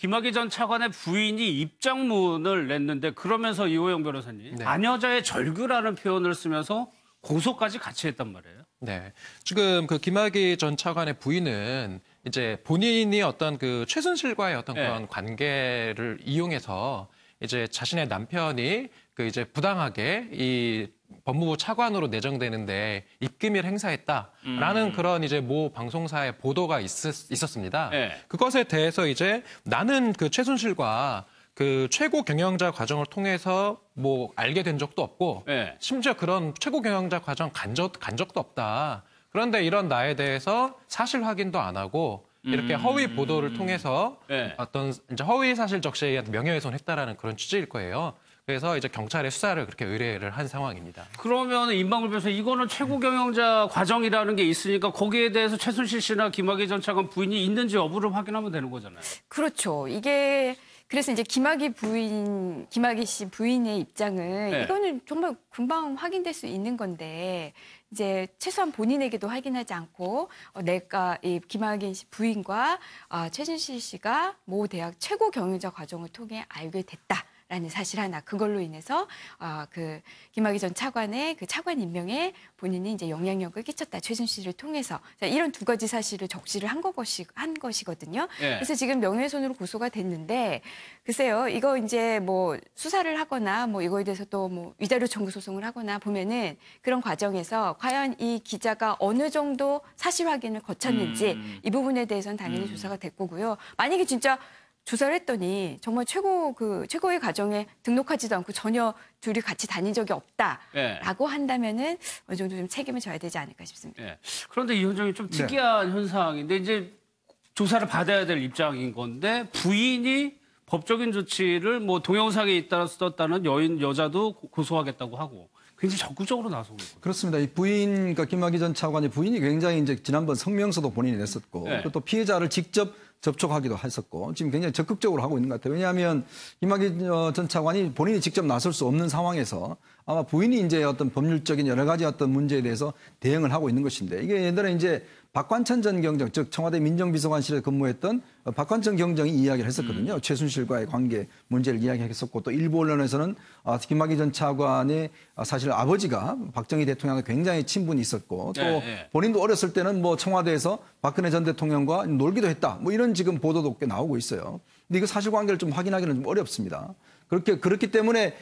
김학의 전 차관의 부인이 입장문을 냈는데 그러면서 이호영 변호사님, 네. 아녀자의 절규라는 표현을 쓰면서 고소까지 같이 했단 말이에요. 네. 지금 그 김학의 전 차관의 부인은 이제 본인이 어떤 그 최순실과의 어떤 그런 관계를 이용해서 이제 자신의 남편이 그 이제 부당하게 이 법무부 차관으로 내정되는데 입김을 행사했다라는 그런 이제 모 방송사의 보도가 있었습니다. 그것에 대해서 이제 나는 그 최순실과 그 최고 경영자 과정을 통해서 뭐 알게 된 적도 없고 심지어 그런 최고 경영자 과정 간 적도 없다. 그런데 이런 나에 대해서 사실 확인도 안 하고 이렇게 허위 보도를 통해서 어떤 이제 허위 사실 적시에 의한 명예훼손했다라는 그런 취지일 거예요. 그래서 이제 경찰에 수사를 그렇게 의뢰를 한 상황입니다. 그러면 임방울 변호사 이거는 최고 경영자 과정이라는 게 있으니까 거기에 대해서 최순실 씨나 김학의 전 차관 부인이 있는지 여부를 확인하면 되는 거잖아요. 그렇죠. 이게 그래서 이제 김학의 씨 부인의 입장은 이거는 정말 금방 확인될 수 있는 건데 이제 최소한 본인에게도 확인하지 않고 내가 이 김학의 씨 부인과 최순실 씨가 모 대학 최고 경영자 과정을 통해 알게 됐다. 라는 사실 하나, 그걸로 인해서 그 김학의 전 차관의 그 차관 임명에 본인이 이제 영향력을 끼쳤다, 최순실을 통해서. 자, 이런 두 가지 사실을 적시를 한 것이거든요. 그래서 지금 명예훼손으로 고소가 됐는데, 글쎄요, 이거 이제 뭐 수사를 하거나 뭐 이거에 대해서 또 뭐 위자료 청구 소송을 하거나 보면은 그런 과정에서 과연 이 기자가 어느 정도 사실 확인을 거쳤는지 이 부분에 대해서는 당연히 조사가 될 거고요. 만약에 진짜 조사를 했더니 정말 최고의 과정에 등록하지도 않고 전혀 둘이 같이 다닌 적이 없다라고 한다면은 어느 정도 좀 책임을 져야 되지 않을까 싶습니다. 그런데 이 현상이 좀 특이한 현상인데 이제 조사를 받아야 될 입장인 건데 부인이 법적인 조치를 뭐 동영상에 있었다는 여자도 고소하겠다고 하고 굉장히 적극적으로 나서고 있거든요. 그렇습니다. 이 부인, 그러니까 김학의 전 차관의 부인이 굉장히 이제 지난번 성명서도 본인이 냈었고 그리고 또 피해자를 직접 접촉하기도 했었고 지금 굉장히 적극적으로 하고 있는 것 같아요. 왜냐하면 김학의 전 차관이 본인이 직접 나설 수 없는 상황에서 아마 부인이 이제 어떤 법률적인 여러 가지 어떤 문제에 대해서 대응을 하고 있는 것인데 이게 예전에 이제 박관천 전 경정, 즉 청와대 민정비서관실에 근무했던 박관천 경정이 이야기를 했었거든요. 최순실과의 관계 문제를 이야기했었고 또 일부 언론에서는 김학의 전 차관의 사실 아버지가 박정희 대통령과 굉장히 친분이 있었고 또 본인도 어렸을 때는 뭐 청와대에서 박근혜 전 대통령과 놀기도 했다. 뭐 이런 지금 보도도 꽤 나오고 있어요. 근데 이거 사실관계를 좀 확인하기는 좀 어렵습니다. 그렇기 때문에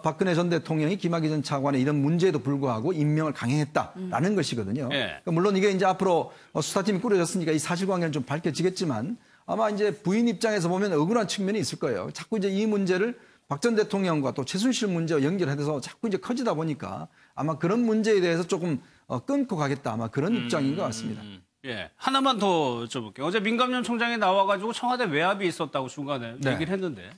박근혜 전 대통령이 김학의 전 차관의 이런 문제에도 불구하고 임명을 강행했다라는 것이거든요. 그러니까 물론 이게 이제 앞으로 수사팀이 꾸려졌으니까 이 사실관계는 좀 밝혀지겠지만 아마 이제 부인 입장에서 보면 억울한 측면이 있을 거예요. 자꾸 이제 이 문제를 박 전 대통령과 또 최순실 문제와 연결해서 자꾸 이제 커지다 보니까 아마 그런 문제에 대해서 조금 끊고 가겠다 아마 그런 입장인 것 같습니다. 하나만 더 여쭤볼게요. 어제 민감년 총장이 나와가지고 청와대 외압이 있었다고 중간에 얘기를 했는데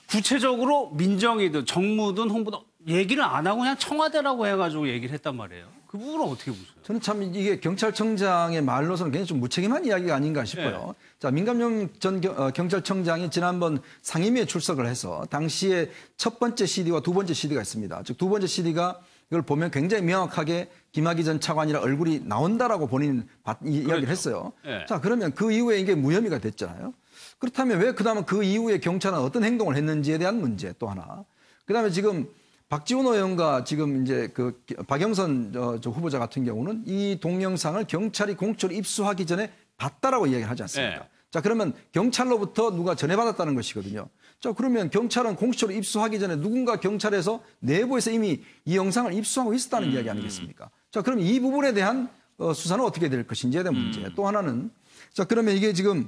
구체적으로 민정이든 정무든 홍보든 얘기를 안 하고 그냥 청와대라고 해가지고 얘기를 했단 말이에요. 그 부분은 어떻게 보세요? 저는 참 이게 경찰청장의 말로서는 굉장히 좀 무책임한 이야기가 아닌가 싶어요. 자, 민감용 전 경찰청장이 지난번 상임위에 출석을 해서 당시에 첫 번째 CD와 두 번째 CD가 있습니다. 즉 두 번째 CD가 이걸 보면 굉장히 명확하게 김학의 전 차관이라 얼굴이 나온다라고 본인 이야기를 했어요. 자, 그러면 그 이후에 이게 무혐의가 됐잖아요. 그렇다면 왜 그다음에 그 이후에 경찰은 어떤 행동을 했는지에 대한 문제 또 하나. 그다음에 지금 박지원 의원과 지금 이제 그 박영선 저 후보자 같은 경우는 이 동영상을 경찰이 공처로 입수하기 전에 봤다라고 이야기를 하지 않습니까? 자, 그러면 경찰로부터 누가 전해받았다는 것이거든요. 자, 그러면 경찰은 공처로 입수하기 전에 누군가 경찰에서 내부에서 이미 이 영상을 입수하고 있었다는 이야기 아니겠습니까? 자, 그럼 이 부분에 대한 수사는 어떻게 될 것인지에 대한 문제. 또 하나는 자, 그러면 이게 지금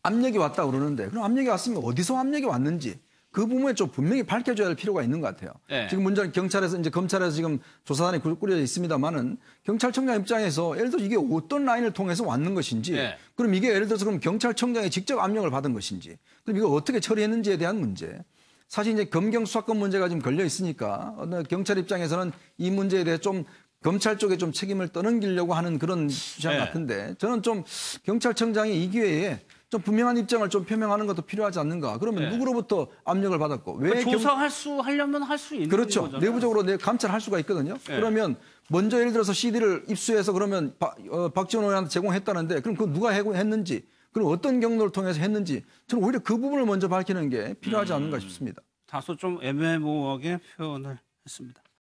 압력이 왔다고 그러는데 그럼 압력이 왔으면 어디서 압력이 왔는지 그 부분에 좀 분명히 밝혀줘야 할 필요가 있는 것 같아요. 지금 문제는 경찰에서 이제 검찰에서 지금 조사단이 꾸려져 있습니다만은 경찰청장 입장에서 예를 들어서 이게 어떤 라인을 통해서 왔는 것인지 그럼 이게 예를 들어서 그럼 경찰청장이 직접 압력을 받은 것인지 그럼 이거 어떻게 처리했는지에 대한 문제. 사실 이제 검경 수사권 문제가 지금 걸려 있으니까 경찰 입장에서는 이 문제에 대해 좀 검찰 쪽에 좀 책임을 떠넘기려고 하는 그런 주장 같은데 저는 좀 경찰청장이 이 기회에 좀 분명한 입장을 좀 표명하는 것도 필요하지 않는가. 그러면 누구로부터 압력을 받았고 왜 하려면 할 수 있는 그렇죠. 거잖아요. 내부적으로 감찰할 수가 있거든요. 그러면 먼저 예를 들어서 CD를 입수해서 그러면 박지원 의원한테 제공했다는데 그럼 그거 누가 했는지 그리고 어떤 경로를 통해서 했는지 저는 오히려 그 부분을 먼저 밝히는 게 필요하지 않은가 싶습니다. 다소 좀 애매모호하게 표현을 했습니다.